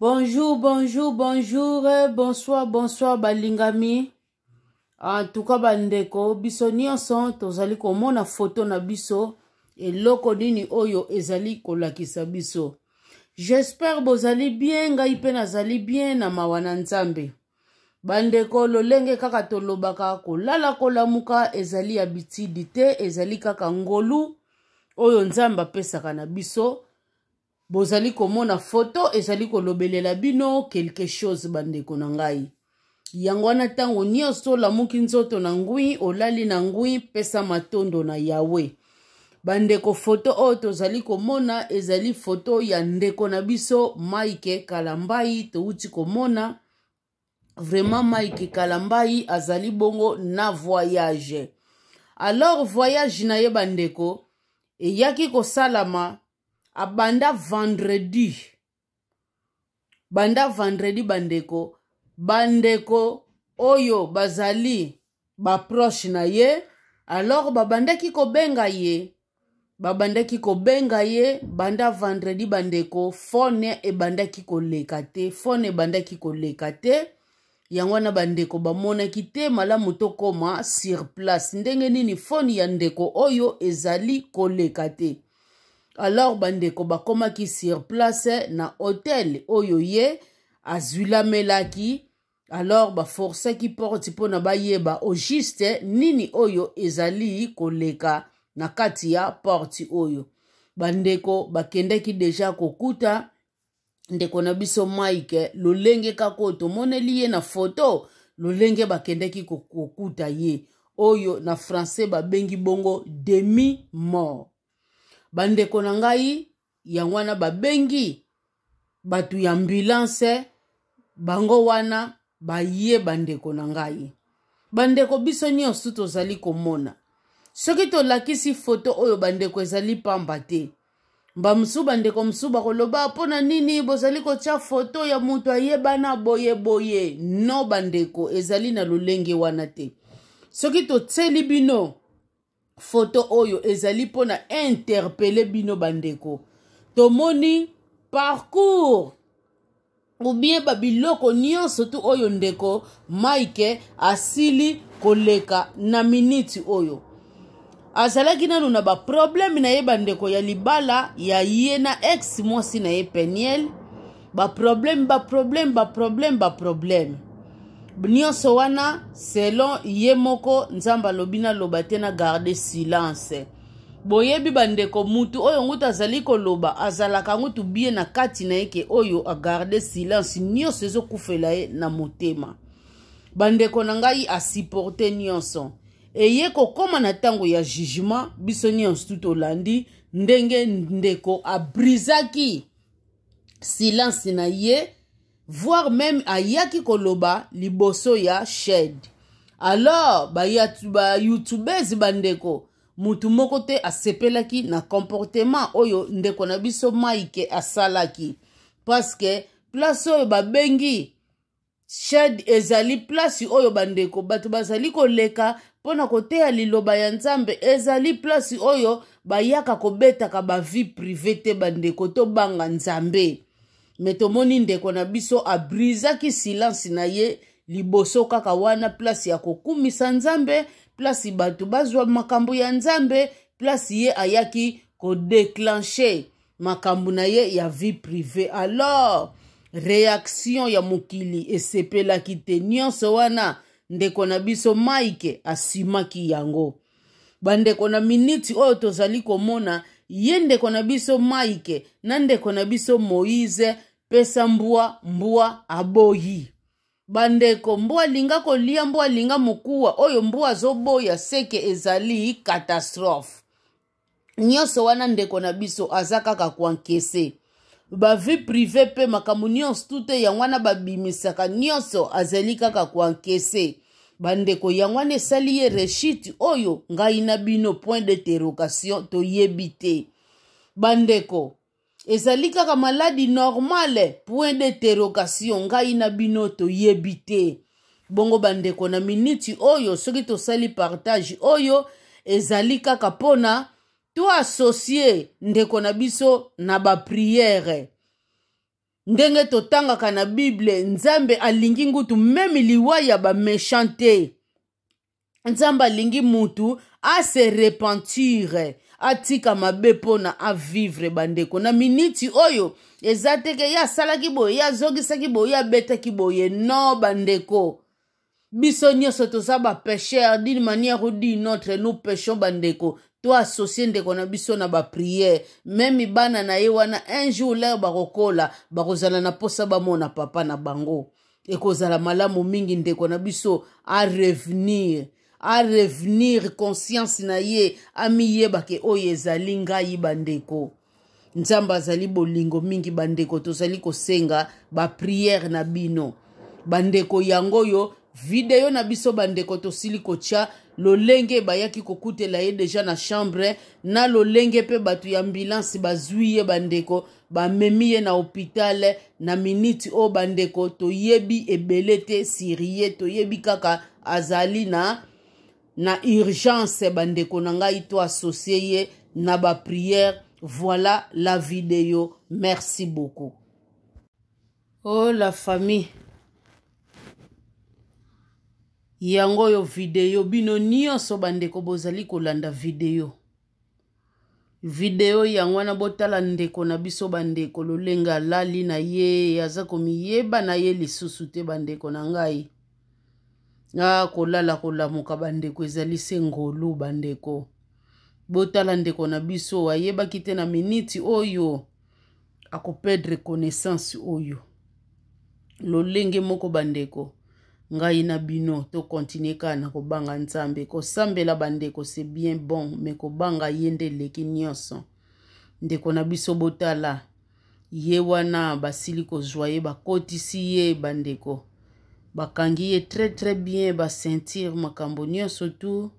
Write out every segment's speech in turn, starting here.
Bonjour, bonjour, bonjour, bonsoir, bonsoir, balingami. En tout cas, bandeko, biso nyonso, tozali komona photo na biso, eloko nini oyo ezali kolakisa biso. J'espère bozali bien, ngai pe nazali bien na mawana nzambe. Bandeko, lolenge kaka tolobaka kolala kolamuka ezali ya bitidi te, ezali kaka ngolu, oyo nzamba pesaka na biso. Bozali komona photo ezali kolobelela bino quelque chose bandeko na ngai. Yango wana tango nyonso lamuki nzoto na ngui, olali na ngui, pesa matondo na yawe. Bandeko photo oyo tozali komona ezali photo ya ndeko na biso Mike Kalambai. Touti komona vraiment Mike Kalambai azali bongo na voyage. Alors voyage na ye bandeko eyaki kosalama abanda vendredi. Banda vendredi bandeko oyo bazali ba proche na ye. Alors babandaki kobenga ye. Banda vendredi bandeko phone ebandaki koleka te. Yangwana bandeko bamonaki te malamu tokoma sur place. Ndenge nini phone ya ndeko oyo ezali koleka te. Alors bandeko bakomaki sur place na hotel oyo ye azwila melaki. Alors baforcaki porte pona bayeba au juste nini oyo ezali koleka na kati ya porte oyo. Bandeko bakendeki deja kokuta ndeko na biso Mike lolenge kako tomoneli ye na photo. Lolenge bakendeki kokuta ye oyo na français babengi bongo demi mort. Bandeko na ngai yangwana babengi batu ya ambulance bango wana baye bandeko na ngai. Bandeko biso nyonso tozali komona. Soki tolakisi photo oyo bandeko ezali pamba te. Mbamusu bandeko musu bakoloba pona nini bozali kotia photo ya mutu ayebana boye. No bandeko ezali na lolenge wana te. Soki totseli bino photo oyo ezali pona interpeller bino bandeko. Tomoni parcours ou bien babiloko nyonso tu oyo ndeko Mike asili koleka na minute oyo. Azalaki nanu na ba problème na ye bandeko ya libala ya ye na ex mwasi na ye Peniel. Ba problème. Nyonso wana selon ye moko nzamba lobina lobate na garder silence. Boyebi bandeko mutu oyo ngutu azali koloba azalaka ngutu bien na kati na yeke oyo a garder silence nyonso ezo kufela ye na motema. Bandeko na ngai a supporter nyonso. Eye kokoma na tango ya jugement biso nyonso tutolandi ndenge ndeko a brisaki silence na ye. Voire même ayaki koloba liboso ya shed. Alors ba youtubers bandeko mutu moko te asepelaki na comportement oyo ndeko na biso Mike asalaki. Parce que place oyo babengi shed ezali place oyo bandeko batu bazali koleka pona koteya liloba ya nzambe. Ezali place oyo bayaka kobetaka ba vie privée te bandeko to banga nzambe. Metomoni ndeko na biso abrizaki silence na ye liboso kaka wana place ya kokumisa nzambe, place batu bazwa makambo ya nzambe, place ye ayaki kodéclencher makambo na ye ya vie privée. Alors réaction ya mokili esepelaki te nyonso wana ndeko na biso Mike asimaki yango. Bandeko na minute oyo tozali komona ye ndeko na biso Mike na ndeko na biso Moïse pesa mbua aboyi. Bandeko mbua linga kolia mbua linga mukuwa oyo mbua zoboya seke ezali catastrophe. Nyonso wana ndeko na biso azakaka kwankese. Ba vie privée pe makamu nyonso tute yangwana babimisaka nyonso azali kaka kwankese. Bandeko yangwana esali ye rechite oyo ngai na bino point d'interrogation to yebite. Bandeko ezali kaka maladi normale point d'interrogation ngai na bino to yebite. Bongo bandeko na minute oyo soki tosali partage oyo ezali kaka pona to associer ndeko na biso na ba prière. ndenge totangaka na Bible nzambe alingi ngutu meme liwa ya ba méchanté nzambe alingi mutu a se repentir atika mabe pona a vivre bandeko na miniti oyo eza teke ya salaki boye ya zogisaki boye ya betaki boye no bandeko biso nyonso toza ba pécheur d'une manière ou d'une autre nous péchons bandeko to associé ndeko na biso na ba prière même bana na ye wana un jour leo bakokola bakozala na posa bamona papa na bango ekozala malamu mingi ndeko na biso a revenir conscience na ye amiyeba ke oyo ezali ngai bandeko nzambe azali bolingo mingi bandeko tozali kosenga ba prière na bino bandeko yango yo video na biso bandeko tosili kotia lolenge bayaki kokutela ye deja na chambre na lolenge pe batu ya ambulance bazwi ye bandeko bamemi ye na hôpital na minute o bandeko toyebi ebele te sirie toyebi kaka azali na urgence bandeko na ngai to associé ye na ba prière. Voilà la vidéo. Merci beaucoup. Oh la famille. Yango yo video bino nyonso bandeko bozali kolanda video. Video yango na botala ndeko na biso bandeko lolenga lali na ye aza komiyeba na ye lisusu te bandeko na ngai. Kolala kolamuka bandeko ezali se ngolu bandeko. Botala ndeko na biso ayeba kite na miniti oyo akoperdre connaissance oyo. Lolenge moko bandeko. Ngai na bino to continue kana kobanga nzambe ko sambela bandeko c'est bien bon mais ko banga yende leki nyonso ndeko na biso botala ye wana basili ko joye bakotisi ye bandeko bakangi ye très bien ba sentir makambo nyonso tu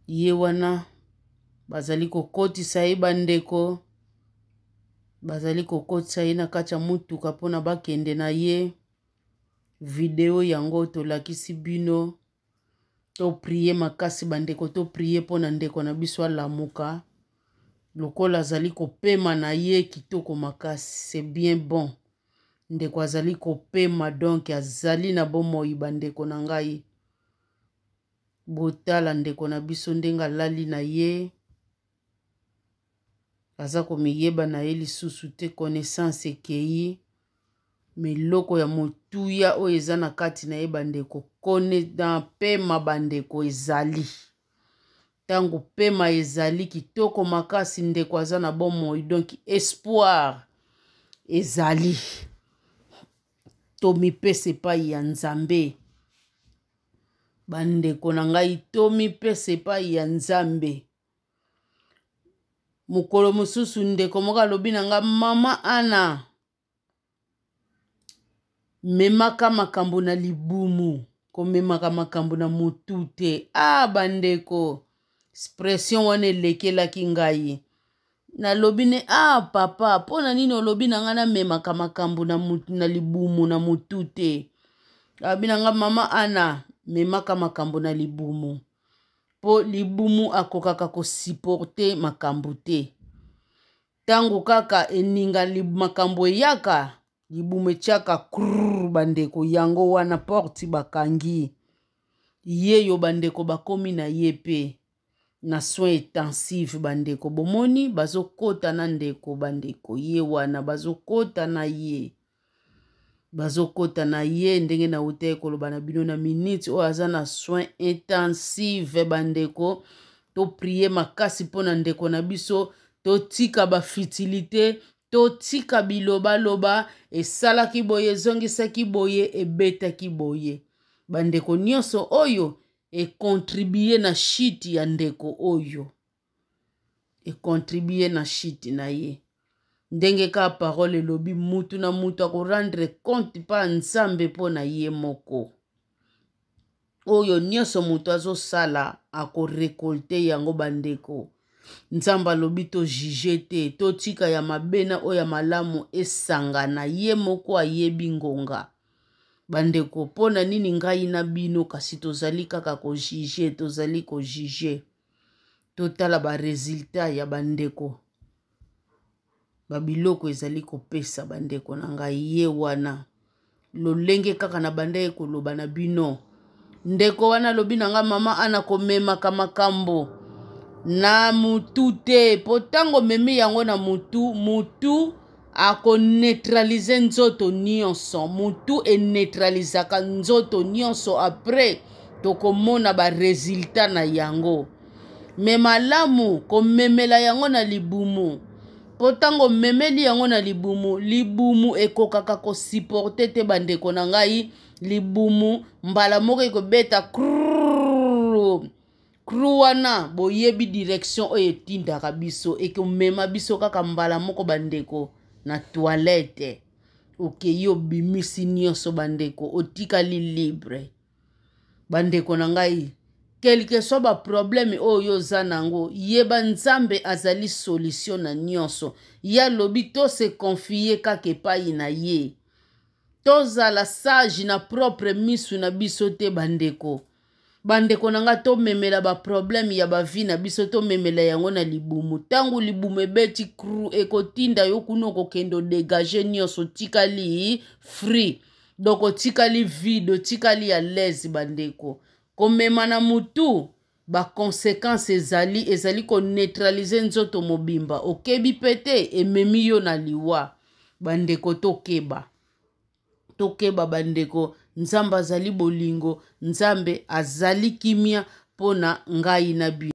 ye wana bazali ko kotisa ye bandeko bazali ko kotisa ye na kacha mutuka pona bakende na ye. Video yango to lakisi bino to prier makasi bandeko to prier pona ndeko na biso lamuka lokola azali kopema na ye kitoko makasi c'est bien bon ndeko azali kopema donc azali na bomoi bandeko na ngai botala ndeko na biso ndenga lali na ye aza komiyeba na ye lisusu te connaissance ekei miloko ya motuya oyo eza na kati na ye bandeko kone na pema bandeko ezali tango pema ezali kitoko makasi ndeko aza na bomoi donc espoir ezali tomipesa epai ya nzambe bandeko na ngai tomipesa epai ya nzambe mokolo mosusu ndeko moko alobi na nga mama Ana memaka makambo na libumu komemaka makambo na motu te bandeko expression wana elekelaki ngai nalobi ne papa pona nini olobi na nga namemaka makambo na libumu na motu te abi na nga mama Ana memaka makambo na libumu po libumu akokaka kosupporte makambo te tango kaka eninga makambo eyaka libumu etiaka krrr bandeko yango wana porti bakangi yeyo bandeko bakomi na ye pe na soin intensive bandeko bomoni bazokota na ndeko bandeko ye wana bazokota na ye ndenge na ute koloba na bino na minute oyo aza na soin intensive bandeko to prier makasi pona ndeko na biso totika bafutilité totika bilobaloba esalaki boye ezongisaki boye ebetaki boye bandeko nyonso oyo ekontribue na shiti ya ndeko oyo ekontribue na shiti na ye ndenge ka parole elobi mutu na mutu akorendre compte pa nzambe mpo na ye moko oyo nyonso mutu azosala akorekolte yango bandeko nzambe alobi to juge te totika ya mabena oyo ya malamu esangana ye moko ayebi ngonga bandeko pona nini ngai na bino kasi tozali kaka kojuge tozali kojuge totala baresultat ya bandeko babiloko ezali kopesa bandeko na ngai ye wana lolenge kaka na banda ekoloba na bino ndeko wana lobi na nga mama ana komemaka makambo na mutu te po ntango memi yango na mutu akoneutralize nzoto nyonso mutu eneutralizaka nzoto nyonso apres tokomona baresultat na yango me malamu komemela yango na libumu po ntango memeli yango na libumu ekokaka kosiporte te bandeko na ngai libumu mbala moko ekobeta kru wana boyebi direction oyo etindaka biso ekomema biso kaka mbala moko bandeko na toilette okei obimisi nyonso bandeko otikali libre bandeko na ngai quelque soit ba problème oyo oza nango yeba nzambe azali solution na nyonso ya lobi to se confier kaka epai na ye tozala sage na propre misu na biso te bandeko na nga tomemela ba problème ya bavi na biso tomemela yango na libumu tangu libumu ebeti kru ekotinda yo kuna okokende odégage nyonso tikali free donc otikali vide otikali ya l'aise bandeko komema na mutu ba conséquences ezali koneutralize nzoto mobimba okebi pete ememi yo na liwa bandeko tokeba bandeko nzambe azali bolingo nzambe azali kimia pona ngai na bino